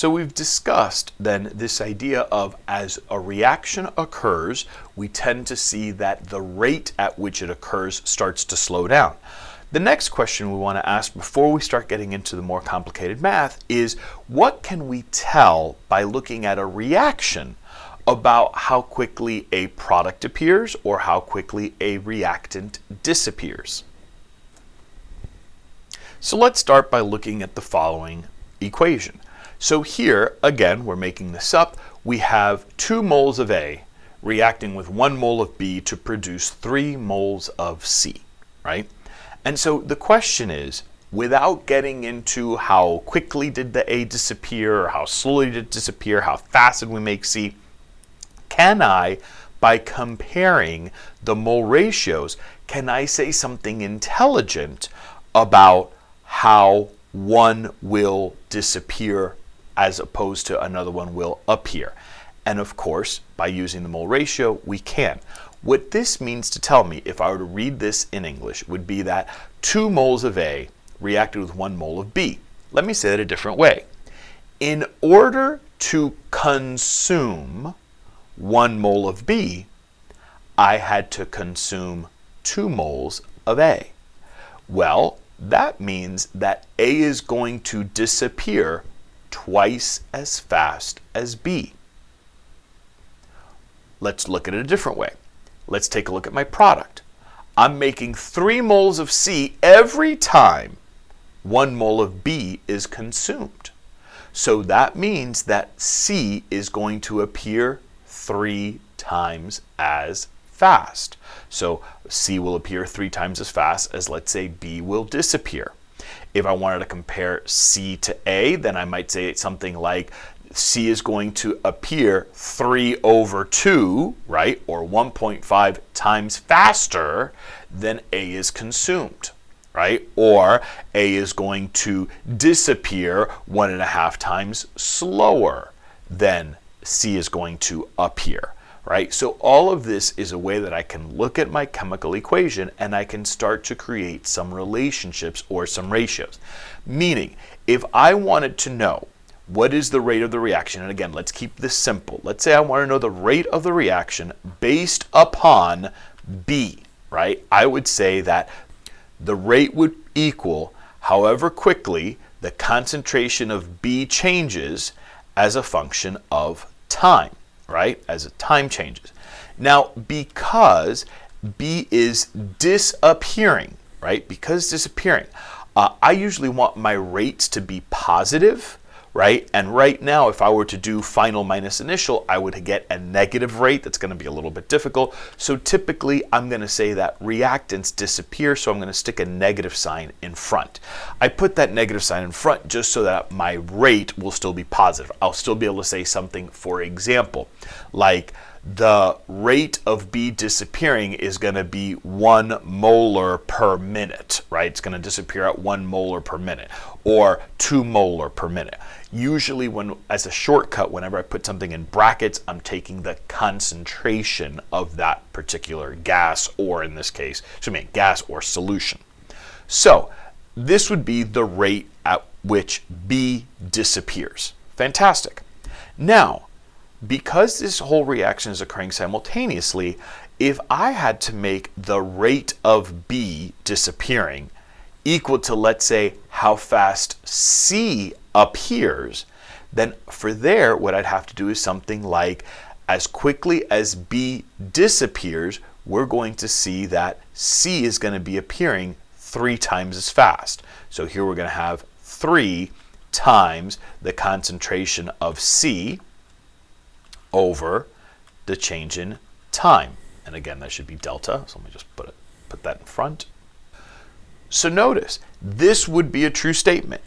So we've discussed then this idea of as a reaction occurs, we tend to see that the rate at which it occurs starts to slow down. The next question we want to ask before we start getting into the more complicated math is, what can we tell by looking at a reaction about how quickly a product appears or how quickly a reactant disappears? So let's start by looking at the following equation. So here, again, we're making this up. We have 2 moles of A reacting with 1 mole of B to produce 3 moles of C, right? And so the question is, without getting into how quickly did the A disappear, or how slowly did it disappear, how fast did we make C, can I, by comparing the mole ratios, can I say something intelligent about how one will disappear as opposed to another one will appear? And of course, by using the mole ratio, we can. What this means to tell me, if I were to read this in English, would be that 2 moles of A reacted with 1 mole of B. Let me say that a different way. In order to consume 1 mole of B, I had to consume 2 moles of A. Well, that means that A is going to disappear twice as fast as B. Let's look at it a different way. Let's take a look at my product. I'm making 3 moles of C every time 1 mole of B is consumed. So that means that C is going to appear 3 times as fast. So C will appear 3 times as fast as, let's say, B will disappear. If I wanted to compare C to A, then I might say something like C is going to appear 3/2, right, or 1.5 times faster than A is consumed, right? Or A is going to disappear 1.5 times slower than C is going to appear, right? So all of this is a way that I can look at my chemical equation and I can start to create some relationships or some ratios. Meaning, if I wanted to know what is the rate of the reaction, and again, let's keep this simple. Let's say I want to know the rate of the reaction based upon B, right? I would say that the rate would equal however quickly the concentration of B changes as a function of time, right? As time changes. Now, because B is disappearing, right? Because disappearing, I usually want my rates to be positive, right? And right now, if I were to do final minus initial, I would get a negative rate. That's going to be a little bit difficult. So typically, I'm going to say that reactants disappear, so I'm going to stick a negative sign in front. I put that negative sign in front just so that my rate will still be positive. I'll still be able to say something, for example, like the rate of B disappearing is going to be 1 molar per minute, right? It's going to disappear at 1 molar per minute or 2 molar per minute. Usually as a shortcut, whenever I put something in brackets, I'm taking the concentration of that particular gas, or in this case, gas or solution. So this would be the rate at which B disappears. Fantastic. Now, because this whole reaction is occurring simultaneously, if I had to make the rate of B disappearing equal to, let's say, how fast C appears, then for there, what I'd have to do is something like, as quickly as B disappears, we're going to see that C is going to be appearing 3 times as fast. So here we're going to have 3 times the concentration of C over the change in time. And again, that should be delta. So let me just put that in front. So notice, this would be a true statement.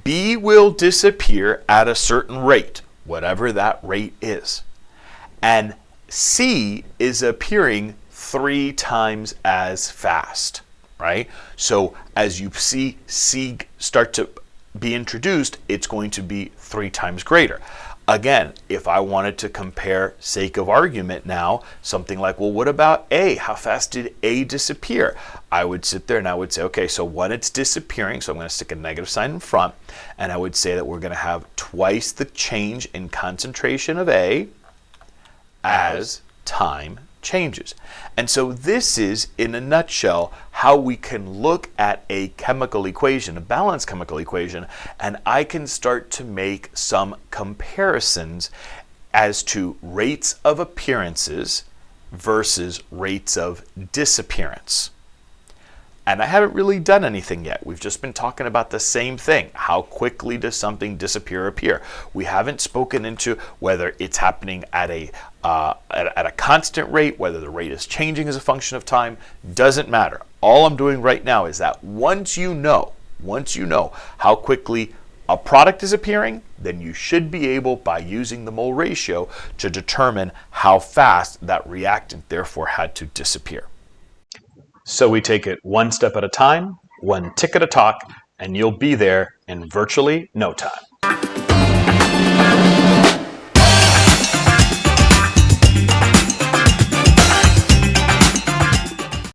B will disappear at a certain rate, whatever that rate is. And C is appearing 3 times as fast, right? So as you see C start to be introduced, it's going to be 3 times greater. Again, if I wanted to compare, sake of argument now, something like, well, what about A? How fast did A disappear? I would sit there and I would say, okay, so when it's disappearing, so I'm going to stick a negative sign in front, and I would say that we're going to have twice the change in concentration of A as time changes. And so this is, in a nutshell, how we can look at a chemical equation, a balanced chemical equation, and I can start to make some comparisons as to rates of appearances versus rates of disappearance. And I haven't really done anything yet. We've just been talking about the same thing. How quickly does something disappear or appear? We haven't spoken into whether it's happening at a constant rate, whether the rate is changing as a function of time. Doesn't matter. All I'm doing right now is that once you know how quickly a product is appearing, then you should be able, by using the mole ratio, to determine how fast that reactant therefore had to disappear. So we take it one step at a time, one tick at a talk, and you'll be there in virtually no time.